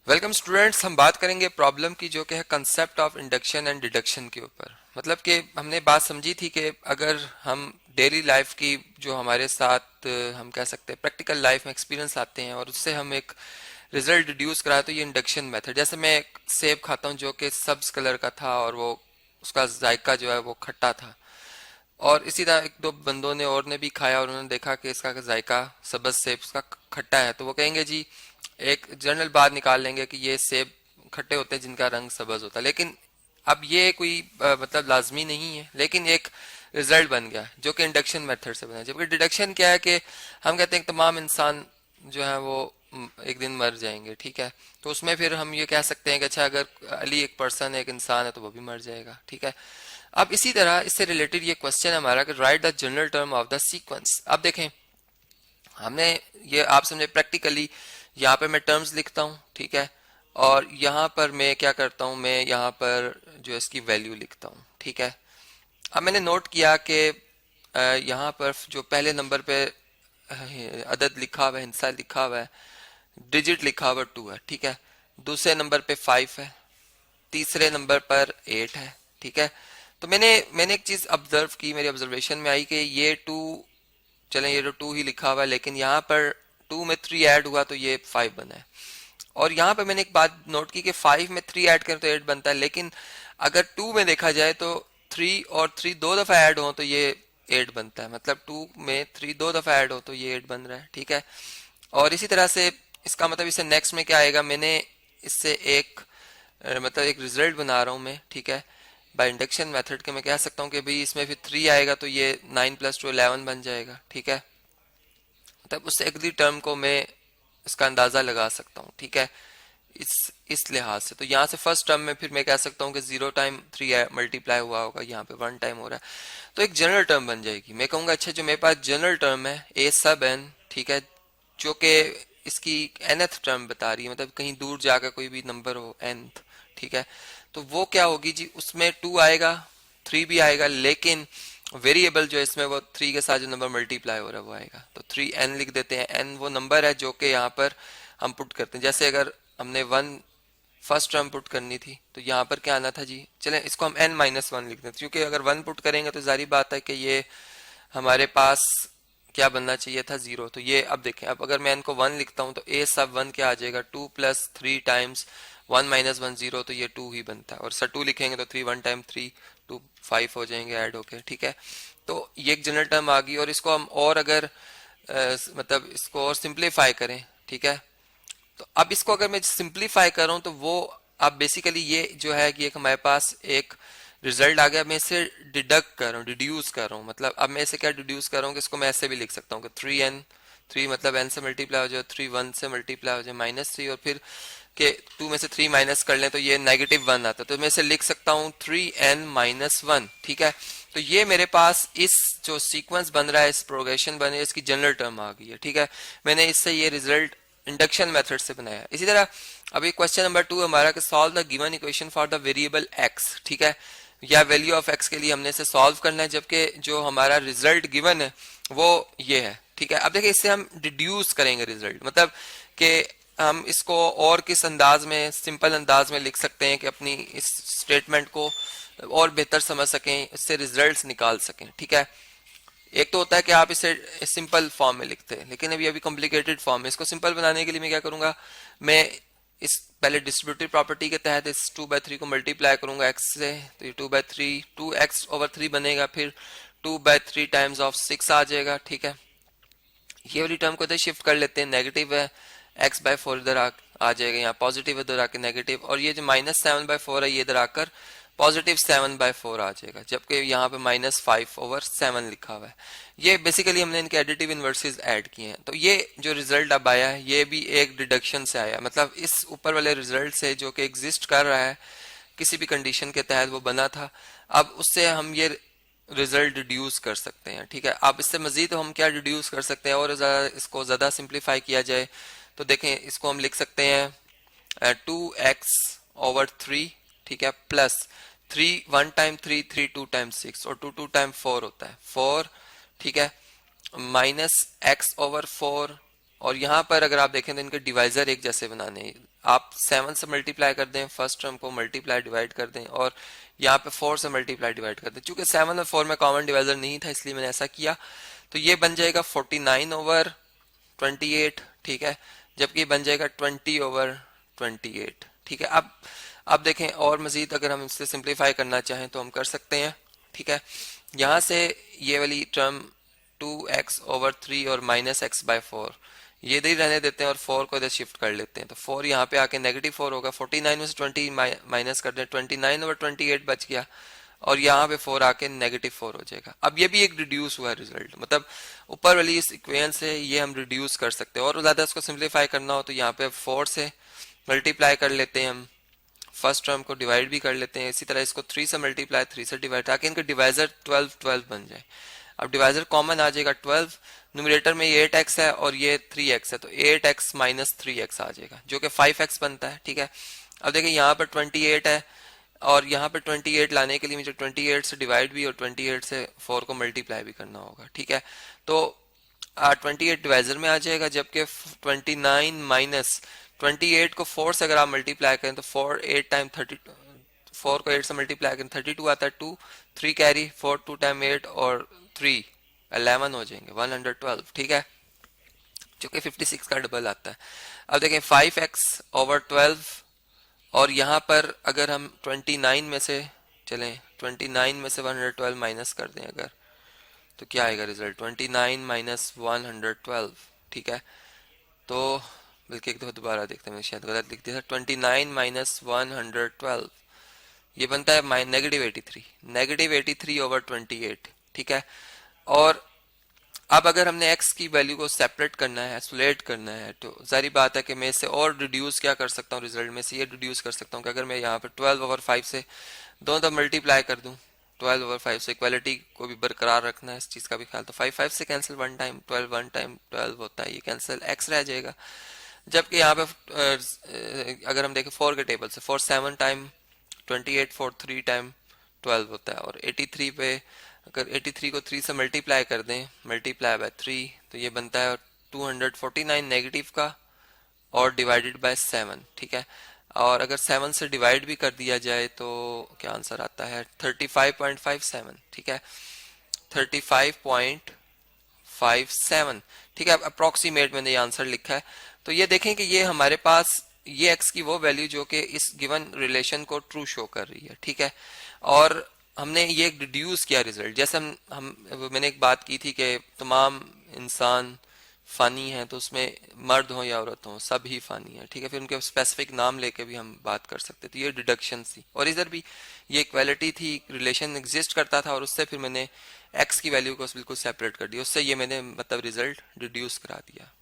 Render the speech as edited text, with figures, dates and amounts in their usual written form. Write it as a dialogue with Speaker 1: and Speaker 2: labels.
Speaker 1: Welcome students, हम बात करेंगे प्रॉब्लम की जो कि है concept of induction and deduction के ऊपर। मतलब कि हमने बात समझी थी कि अगर हम डेली लाइफ की जो हमारे साथ हम कह सकते हैं प्रैक्टिकल लाइफ में एक्सपीरियंस आते हैं और उससे हम एक रिजल्ट डिड्यूस कराए तो ये इंडक्शन मेथड। जैसे मैं एक सेब खाता हूँ जो कि सब्ज कलर का था और वो उसका जायका जो है वो खट्टा था, और इसी तरह एक दो बंदों ने और ने भी खाया और उन्होंने देखा कि इसका जायका सब्ज सेब उसका खट्टा है, तो वो कहेंगे जी, एक जनरल बात निकाल लेंगे कि ये सेब खट्टे होते हैं जिनका रंग सब्ज होता है। लेकिन अब ये कोई मतलब लाजमी नहीं है, लेकिन एक रिजल्ट बन गया जो कि इंडक्शन मेथड से बना। जबकि डिडक्शन क्या है कि हम कहते हैं कि तमाम इंसान जो है वो एक दिन मर जाएंगे, ठीक है। तो उसमें फिर हम ये कह सकते हैं कि अच्छा, अगर अली एक पर्सन है, एक इंसान है, तो वो भी मर जाएगा, ठीक है। अब इसी तरह इससे रिलेटेड ये क्वेश्चन है हमारा कि right the general term of the sequence. अब देखें, हमने ये आप समझे प्रैक्टिकली, यहाँ पे मैं टर्म्स लिखता हूँ, ठीक है, और यहाँ पर मैं क्या करता हूँ, मैं यहाँ पर जो इसकी वैल्यू लिखता हूँ, ठीक है। अब मैंने नोट किया कि यहाँ पर जो पहले नंबर पे अदद लिखा हुआ है, हिस्सा लिखा हुआ है, डिजिट लिखा हुआ 2 है, ठीक है। दूसरे नंबर पे 5 है, तीसरे नंबर पर 8 है, ठीक है। तो मैंने मैंने एक चीज ऑब्जर्व की, मेरी ऑब्जर्वेशन में आई कि ये 2, चलें ये तो 2 ही लिखा हुआ है, लेकिन यहाँ पर 2 में 3 ऐड हुआ तो ये 5 बना है। और यहाँ पे मैंने एक बात नोट की कि 5 में 3 ऐड करें तो 8 बनता है, लेकिन अगर 2 में देखा जाए तो 3 और 3 दो दफा ऐड हो तो ये 8 बनता है। मतलब 2 में 3 दो दफा ऐड हो तो ये 8 बन रहा है, ठीक है। और इसी तरह से इसका मतलब इससे नेक्स्ट में क्या आएगा, मैंने इससे एक मतलब एक रिजल्ट बना रहा हूँ मैं, ठीक है, बाय इंडक्शन मेथड के। मैं कह सकता हूँ कि भाई इसमें फिर 3 आएगा तो ये 9 + 2 11 बन जाएगा, ठीक है। मतलब उससे अगली टर्म को मैं इसका अंदाजा लगा सकता हूँ, ठीक है, इस लिहाज से। तो यहाँ से फर्स्ट टर्म में फिर मैं कह सकता हूँ कि 0 टाइम 3 मल्टीप्लाई हुआ होगा, यहाँ पे 1 टाइम हो रहा है, तो एक जनरल टर्म बन जाएगी। मैं कहूँगा अच्छा, जो मेरे पास जनरल टर्म है ए सब एन, ठीक है, जो कि इसकी nth टर्म बता रही है, मतलब कहीं दूर जाकर कोई भी नंबर हो nth, ठीक है, तो वो क्या होगी जी, उसमें 2 आएगा, 3 भी आएगा, लेकिन वेरिएबल जो है इसमें वो 3 के साथ जो नंबर मल्टीप्लाई हो रहा है वो आएगा, तो 3n लिख देते हैं। n वो नंबर है जो कि यहाँ पर हम पुट करते हैं। जैसे अगर हमने 1 फर्स्ट टर्म पुट करनी थी तो यहाँ पर क्या आना था जी, चलें इसको हम n-1 लिख देते हैं, क्योंकि अगर 1 पुट करेंगे तो जारी बात है कि ये हमारे पास क्या बनना चाहिए था, 0। तो ये अब देखें, अब अगर मैं इनको 1 लिखता हूं तो a सब 1 क्या आ जाएगा, 2 + 3 टाइम्स 1 - 1 0, तो ये 2 ही बनता है। और सर 2 लिखेंगे तो 3 1 टाइम 3 2 5 हो जाएंगे ऐड होके, ठीक है। तो ये एक जनरल टर्म आ गई। और इसको हम और अगर मतलब इसको और सिंप्लीफाई करें, ठीक है, तो अब इसको अगर मैं सिंप्लीफाई कर रहा हूं तो वो अब बेसिकली ये जो है कि एक हमारे पास एक रिजल्ट आ गया, मैं इसे डिडक्ट कर रहा हूँ, डिड्यूस कर रहा हूँ। मतलब अब मैं इसे क्या डिड्यूस कर रहा हूँ कि इसको मैं ऐसे भी लिख सकता हूँ कि 3n, 3 मतलब n से मल्टीप्लाई हो जाए, 3 1 से मल्टीप्लाई हो जाए -3, और फिर के 2 में से 3 माइनस कर लें तो ये -1 आता है, तो मैं इसे लिख सकता हूँ 3n-1, ठीक है। तो ये मेरे पास इस जो सीक्वेंस बन रहा है, इस प्रोग्रेशन बन रही है, इसकी जनरल टर्म आ गई है, ठीक है। मैंने इससे ये रिजल्ट इंडक्शन मेथड से बनाया। इसी तरह अभी क्वेश्चन नंबर 2 हमारा कि solve the given equation for the variable x, ठीक है, या वैल्यू ऑफ x के लिए हमने इसे सॉल्व करना है, जबकि जो हमारा रिजल्ट गिवन है वो ये है, ठीक है। अब देखिए, इससे हम डिड्यूस करेंगे रिजल्ट, मतलब कि हम इसको और किस अंदाज में, सिंपल अंदाज में लिख सकते हैं कि अपनी इस स्टेटमेंट को और बेहतर समझ सकें, इससे रिजल्ट्स निकाल सकें, ठीक है। एक तो होता है कि आप इसे सिंपल फॉर्म में लिखते हैं, लेकिन अभी अभी कॉम्प्लिकेटेड फॉर्म में। इसको सिंपल बनाने के लिए मैं क्या करूंगा, मैं इस पहले डिस्ट्रीब्यूटिव प्रॉपर्टी के तहत इस 2/3 को मल्टीप्लाई करूंगा x से, तो ये 2/3 2x/3 बनेगा, फिर 2/3 टाइम्स ऑफ 6 आ जाएगा, ठीक है। ये वाली टर्म को इधर शिफ्ट कर लेते हैं, नेगेटिव है, x/4 इधर आ जाएगा, यहाँ पॉजिटिव इधर आके नेगेटिव, और ये जो -7/4 है ये इधर आकर पॉजिटिव 7/4 आ जाएगा, जबकि यहाँ पे -5/7 लिखा हुआ है। ये बेसिकली हमने इनके एडिटिव इनवर्सेस ऐड किए हैं। तो ये जो रिजल्ट अब आया है ये भी एक डिडक्शन से आया, मतलब इस ऊपर वाले रिजल्ट से जो कि एग्जिस्ट कर रहा है किसी भी कंडीशन के तहत वो बना था, अब उससे हम ये रिजल्ट डिड्यूस कर सकते हैं, ठीक है। अब इससे मजीद हम क्या डिड्यूस कर सकते हैं, और इसको ज्यादा सिंप्लीफाई किया जाए तो देखें, इसको हम लिख सकते हैं 2x/3, ठीक है, प्लस 3 1 टाइम 3 3 2 टाइम 6, और 2 2 टाइम 4 होता है 4, ठीक है, -x/4। और यहाँ पर अगर आप देखें तो इनके डिवाइजर एक जैसे बनाने, आप 7 से मल्टीप्लाई कर दें, फर्स्ट टर्म को मल्टीप्लाई डिवाइड कर दें, और यहाँ पे 4 से मल्टीप्लाई डिवाइड कर दें। चूंकि 7 और 4 में कॉमन डिवाइजर नहीं था इसलिए मैंने ऐसा किया। तो ये बन जाएगा 49/28, ठीक है, जबकि बन जाएगा 20/28, ठीक है। अब देखें, और मजीद अगर हम इससे सिंप्लीफाई करना चाहें तो हम कर सकते हैं, ठीक है। यहाँ से ये वाली टर्म 2x/3 और -x/4 ये इधर ही रहने देते हैं और 4 को इधर शिफ्ट कर लेते हैं। तो 4 यहाँ पे आके -4 होगा, 49 में से 20 माइनस कर दें, 29/28 बच गया, और यहाँ पे 4 आके -4 हो जाएगा। अब ये भी एक रिड्यूस हुआ रिजल्ट, मतलब ऊपर वाली इस इक्वेशन से ये हम रिड्यूस कर सकते हैं। और ज़्यादा इसको सिंप्लीफाई करना हो तो यहाँ पे 4 से मल्टीप्लाई कर लेते हैं हम, फर्स्ट टर्म को डिवाइड भी कर लेते हैं। इसी तरह इसको 3 से मल्टीप्लाई, 3 से डिवाइड, ताकि इनका डिवाइजर 12 बन जाए। अब डिवाइजर कॉमन आ जाएगा 12, न्यूमरेटर में ये 8x है और ये 3x है, तो 8x माइनस 3x आ जाएगा जो कि 5x बनता है, ठीक है। अब देखिए यहाँ पर 28 है और यहाँ पर 28 लाने के लिए मुझे 28 से डिवाइड भी और 28 से 4 को मल्टीप्लाई भी करना होगा, ठीक है। तो 28 डिवाइजर में आ जाएगा, जबकि 29 माइनस 28 को 4 से अगर आप मल्टीप्लाई करें तो 4 8 टाइम 30, 4 को 8 से मल्टीप्लाई करें 32 आता है, 2 3 कैरी, 4 2 टाइम 8 और 3 11 हो जाएंगे, 112, ठीक है, जो कि 56 का डबल आता है। अब देखें 5x/12, और यहाँ पर अगर हम 29 में से चलें, 29 में से 112 माइनस कर दें अगर, तो क्या आएगा रिजल्ट, 29 माइनस 112, ठीक है। तो बल्कि एक दफा दोबारा देखते हैं, मैंने शायद गलत लिख दिया था, 29 माइनस 112 ये बनता है -83, -83/28, ठीक है। और अब अगर हमने x की वैल्यू को सेपरेट करना है, आइसोलेट करना है, तो जारी बात है कि मैं इससे और रिड्यूस क्या कर सकता हूँ, रिजल्ट में से ये रिड्यूस कर सकता हूँ कि अगर मैं यहाँ पर 12/5 से दोनों तरफ मल्टीप्लाई कर दूं, 12/5 से इक्वालिटी को भी बरकरार रखना है, इस चीज़ का भी ख्याल, तो 5 से कैंसिल, 1 टाइम 12, 1 टाइम 12 होता है, ये कैंसिल, x रह जाएगा। जबकि यहाँ पे अगर हम देखें 4 के टेबल से, 4 7 टाइम 28, 4 3 टाइम 12 होता है, और 83 पे अगर 83 को 3 से मल्टीप्लाई कर दें, मल्टीप्लाई बाय 3, तो ये बनता है 249 नेगेटिव का और डिवाइडेड बाय 7, ठीक है। और अगर 7 से डिवाइड भी कर दिया जाए तो क्या आंसर आता है, 35.57, ठीक है, 35.57, ठीक है। अप्रोक्सीमेट मैंने ये आंसर लिखा है। तो ये देखें कि ये हमारे पास ये x की वो वैल्यू जो कि इस गिवन रिलेशन को ट्रू शो कर रही है, ठीक है। और हमने ये रिड्यूस किया रिजल्ट, जैसे मैंने एक बात की थी कि तमाम इंसान फानी है, तो उसमें मर्द हो या औरत हो सब ही फानी है, ठीक है। फिर उनके स्पेसिफिक नाम लेके भी हम बात कर सकते, तो ये डिडक्शन थी। और इधर भी ये इक्वालिटी थी, रिलेशन एग्जिस्ट करता था, और उससे फिर मैंने x की वैल्यू को बिल्कुल सेपरेट कर दिया, उससे ये मैंने मतलब रिजल्ट रिड्यूस करा दिया।